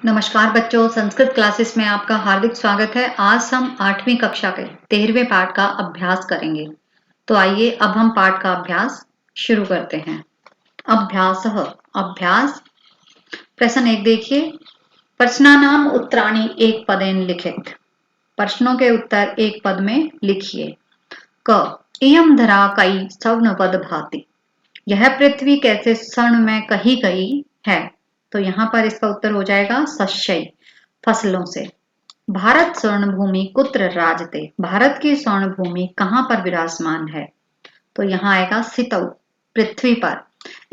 नमस्कार बच्चों, संस्कृत क्लासेस में आपका हार्दिक स्वागत है। आज हम 8वीं कक्षा के 13वें पाठ का अभ्यास करेंगे। तो आइए अब हम पाठ का अभ्यास शुरू करते हैं। अभ्यासः अभ्यास। प्रश्न 1 देखिए। प्रश्नानाम उत्तराणि एक पदेन लिखित। प्रश्नों के उत्तर एक पद में लिखिए। क इयं धरा कई स्वर्णपद भाति। यह पृथ्वी कैसे स्वर्ण में कही गई है। तो यहाँ पर इसका उत्तर हो जाएगा शस्यई, फसलों से। भारत स्वर्ण भूमि कुत्र राजते। भारत की स्वर्ण भूमि कहाँ पर विराजमान है। तो यहाँ आएगा सितौ, पृथ्वी पर।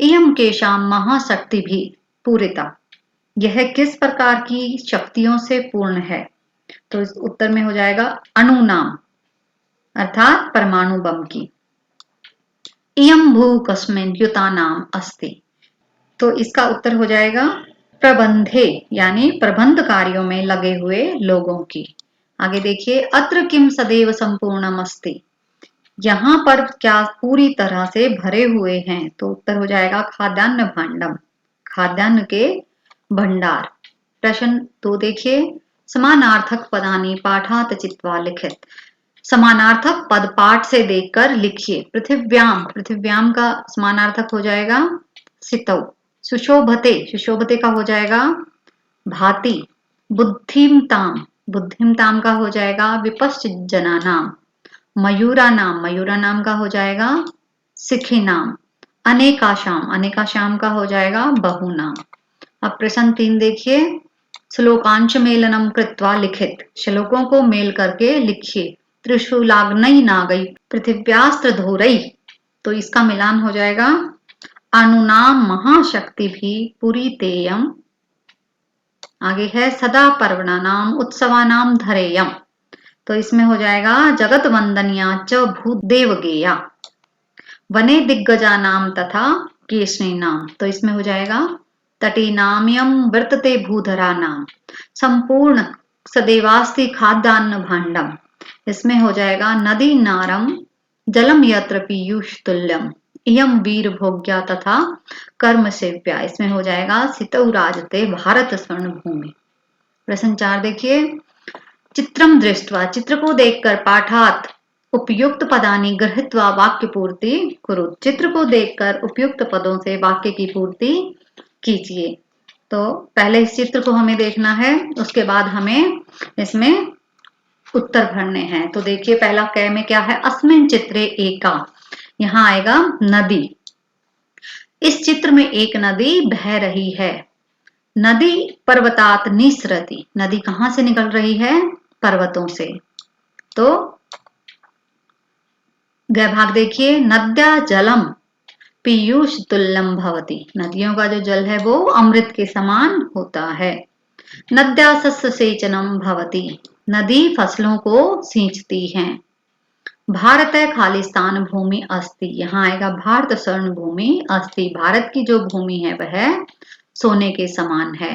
इयम केशाम महाशक्ति भी पूरिता। यह किस प्रकार की शक्तियों से पूर्ण है। तो इस उत्तर में हो जाएगा अणु नाम, अर्थात परमाणु बम की। इयम भू कस्मिन युतानाम अस्ति। तो इसका उत्तर हो जाएगा प्रबंधे, यानी प्रबंध कार्यों में लगे हुए लोगों की। आगे देखिए। अत्र किम सदैव संपूर्णम अस्ति। यहाँ पर क्या पूरी तरह से भरे हुए हैं। तो उत्तर हो जाएगा खाद्यान्न भांडम, खाद्यान्न के भंडार। प्रश्न 2 देखिए। समानार्थक पदानि पाठात चित्वा लिखित। समानार्थक पद पाठ से देखकर लिखिए। पृथिव्याम, पृथिव्याम का समानार्थक हो जाएगा सितौ। सुशोभते, सुशोभते का हो जाएगा भाति। बुद्धिमताम, बुद्धिमताम का हो जाएगा विपश्च जनानाम। मयूरा नाम, मयूरा नाम का हो जाएगा सिखी नाम। अनेकाशाम, अनेकाशाम का हो जाएगा बहु नाम। अब प्रश्न 3 देखिए। श्लोकांश मेलनम कृत्वा लिखित। श्लोकों को मेल करके लिखिए। त्रिशूलाग्नई नागई पृथिव्यास्त्र धोरई। तो इसका मिलान हो जाएगा अनुनाम महाशक्ति भी पुरीतेयम। आगे है सदा पर्वणानाम उत्सवानाम धरेयम। तो इसमें हो जाएगा जगत वंदनिया च भूदेवगेया। वने दिग्गजा नाम तथा केशनी नाम। तो इसमें हो जाएगा तटीनाम्यम वर्तते भूधरा नाम। संपूर्ण सदैवास्ति खाद्यान्न भांडम। इसमें हो जाएगा नदी नारम जलम यत्र पीयूष तुल्यम। इयम वीर भोग्या तथा कर्म सेव्या। इसमें हो जाएगा सितौ राजते भारत स्वर्ण भूमि। प्रश्न 4 देखिए। चित्रम दृष्ट्वा, चित्र को देखकर पाठात उपयुक्त पदानि गृहीत्वा वाक्य पूर्ति कुरु। चित्र को देखकर उपयुक्त पदों से वाक्य की पूर्ति कीजिए। तो पहले इस चित्र को हमें देखना है, उसके बाद हमें इसमें उत्तर भरने हैं। तो देखिए पहला क में क्या है। अस्मिन चित्रे एका। यहाँ आएगा नदी। इस चित्र में एक नदी बह रही है। नदी पर्वतात निसरति। नदी कहां से निकल रही है, पर्वतों से। तो ग भाग देखिए। नद्या जलम पीयूष तुल्यम भवति। नदियों का जो जल है वो अमृत के समान होता है। नद्या सस्य सेचनम भवति। नदी फसलों को सींचती हैं। भारत खालिस्तान भूमि अस्ति। यहाँ आएगा भारत स्वर्ण भूमि अस्ति। भारत की जो भूमि है वह सोने के समान है।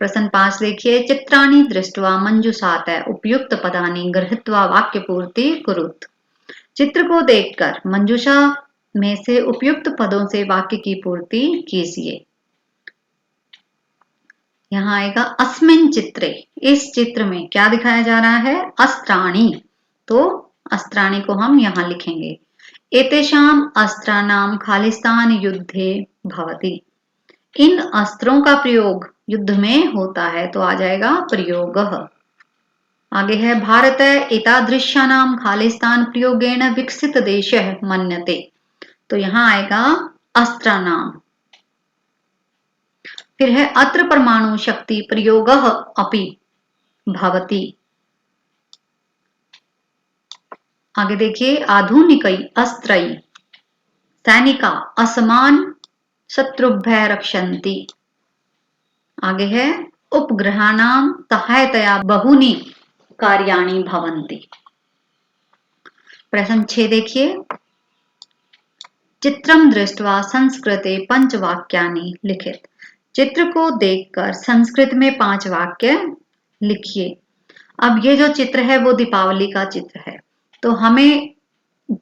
प्रश्न 5 देखिए। चित्राणि दृष्ट्वा मंजुषात उपयुक्त पदानि गृहीत्वा वाक्य पूर्ति कुरुत। चित्र को देखकर मंजुषा में से उपयुक्त पदों से वाक्य की पूर्ति कीजिए। यहाँ आएगा अस्मिन चित्रे। इस चित्र में क्या दिखाया जा रहा है, अस्त्राणि। तो अस्त्राणि को हम यहाँ लिखेंगे। एतेषाम अस्त्राणाम खालिस्तान युद्धे भवति। इन अस्त्रों का प्रयोग युद्ध में होता है। तो आ जाएगा प्रयोगः। आगे है भारत एतादृशानाम खालिस्तान प्रयोगेण विकसित देशः मन्यते। तो यहाँ आएगा अस्त्राणाम। फिर है अत्र परमाणु शक्ति प्रयोगः अपि भवति। आगे देखिए। आधुनिकई अस्त्रई सैनिका असमान शत्रुभ्य रक्षन्ति। आगे है उपग्रहाणाम सहायतया बहुनी कार्याणि भवन्ति। प्रश्न 6 देखिए। चित्रम दृष्ट्वा संस्कृते पंचवाक्यानि लिखित। चित्र को देखकर संस्कृत में 5 वाक्य लिखिए। अब ये जो चित्र है वो दीपावली का चित्र है। तो हमें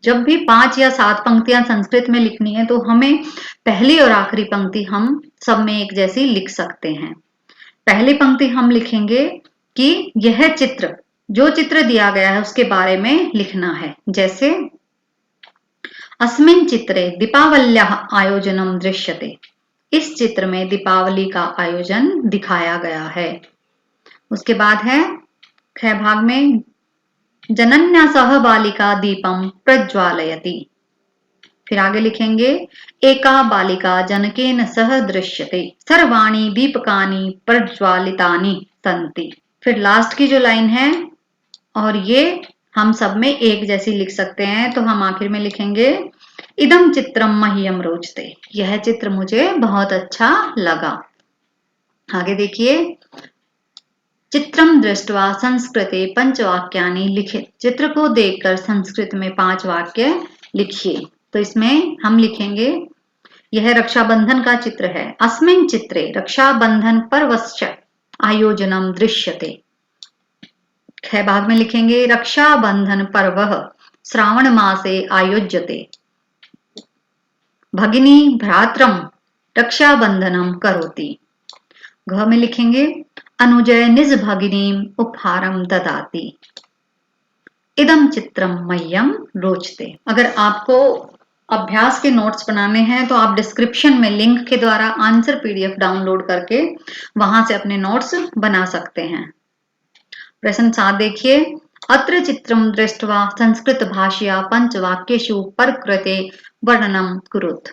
जब भी 5 या 7 पंक्तियां संस्कृत में लिखनी है तो हमें पहली और आखिरी पंक्ति हम सब में एक जैसी लिख सकते हैं। पहली पंक्ति हम लिखेंगे कि यह चित्र, जो चित्र दिया गया है उसके बारे में लिखना है। जैसे अस्मिन् चित्रे दीपावल्याः आयोजनं दृश्यते। इस चित्र में दीपावली का आयोजन दिखाया गया है। उसके बाद है ख भाग में जनन्या सह बालिका दीपम प्रज्वालयति। फिर आगे लिखेंगे एका बालिका जनकेन सह दृश्यते, सर्वाणि दीपकानि प्रज्वालितानि सन्ति। फिर लास्ट की जो लाइन है, और ये हम सब में एक जैसी लिख सकते हैं, तो हम आखिर में लिखेंगे इदम चित्रम मह्यम रोचते। यह चित्र मुझे बहुत अच्छा लगा। आगे देखिए, चित्रम दृष्ट्वा संस्कृते पंचवाक्यानि लिखित। चित्र को देखकर संस्कृत में 5 वाक्य लिखिए। तो इसमें हम लिखेंगे, यह रक्षाबंधन का चित्र है। अस्मिन् चित्रे रक्षाबंधन पर्वस्य आयोजनम दृश्यते। ख भाग में लिखेंगे रक्षाबंधन पर्व श्रावण मासे आयोज्यते। भगिनी भ्रात्रम रक्षाबंधनम करोति। घ में लिखेंगे अनुजय निज भगिनीम उपहारम ददाति। इदम चित्रम मह्यम रोचते। अगर आपको अभ्यास के नोट्स बनाने हैं तो आप डिस्क्रिप्शन में लिंक के द्वारा आंसर पीडीएफ डाउनलोड करके वहां से अपने नोट्स बना सकते हैं। प्रश्न 7 देखिए, अत्र चित्रम दृष्ट्वा संस्कृत भाषया पंचवाक्येषु प्रकृते वर्णनम कुरुत।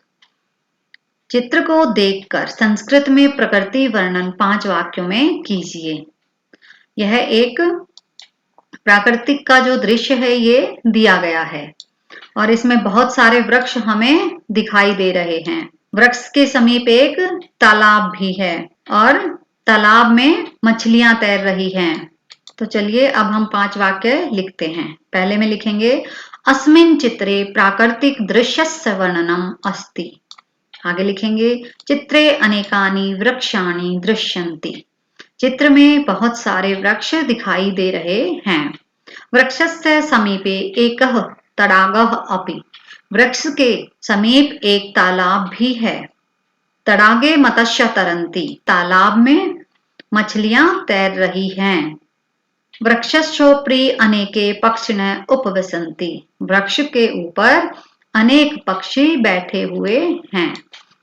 चित्र को देखकर संस्कृत में प्रकृति वर्णन 5 वाक्यों में कीजिए। यह एक प्राकृतिक का जो दृश्य है ये दिया गया है और इसमें बहुत सारे वृक्ष हमें दिखाई दे रहे हैं। वृक्ष के समीप एक तालाब भी है और तालाब में मछलियां तैर रही हैं। तो चलिए अब हम 5 वाक्य लिखते हैं। पहले में लिखेंगे अस्मिन् चित्रे प्राकृतिक दृश्यस्य वर्णनम अस्ति। आगे लिखेंगे चित्रे अनेकानि वृक्षाणि दृश्यन्ति। चित्र में बहुत सारे वृक्ष दिखाई दे रहे हैं। वृक्षस्य समीपे एकः तडागः अपि। वृक्ष के समीप एक तालाब भी है। तडागे मत्स्य तरन्ति। तालाब में मछलियां तैर रही हैं। वृक्षस्योपरि अनेके पक्षिणः उपविशन्ति। वृक्ष के ऊपर अनेक पक्षी बैठे हुए हैं।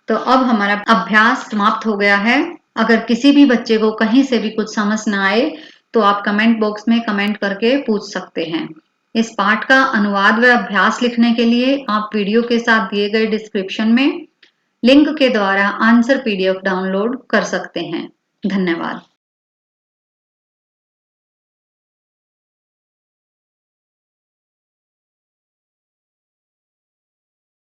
तो अब हमारा अभ्यास समाप्त हो गया है। अगर किसी भी बच्चे को कहीं से भी कुछ समझ ना आए तो आप कमेंट बॉक्स में कमेंट करके पूछ सकते हैं। इस पाठ का अनुवाद व अभ्यास लिखने के लिए आप वीडियो के साथ दिए गए डिस्क्रिप्शन में लिंक के द्वारा आंसर पीडीएफ डाउनलोड कर सकते हैं। धन्यवाद।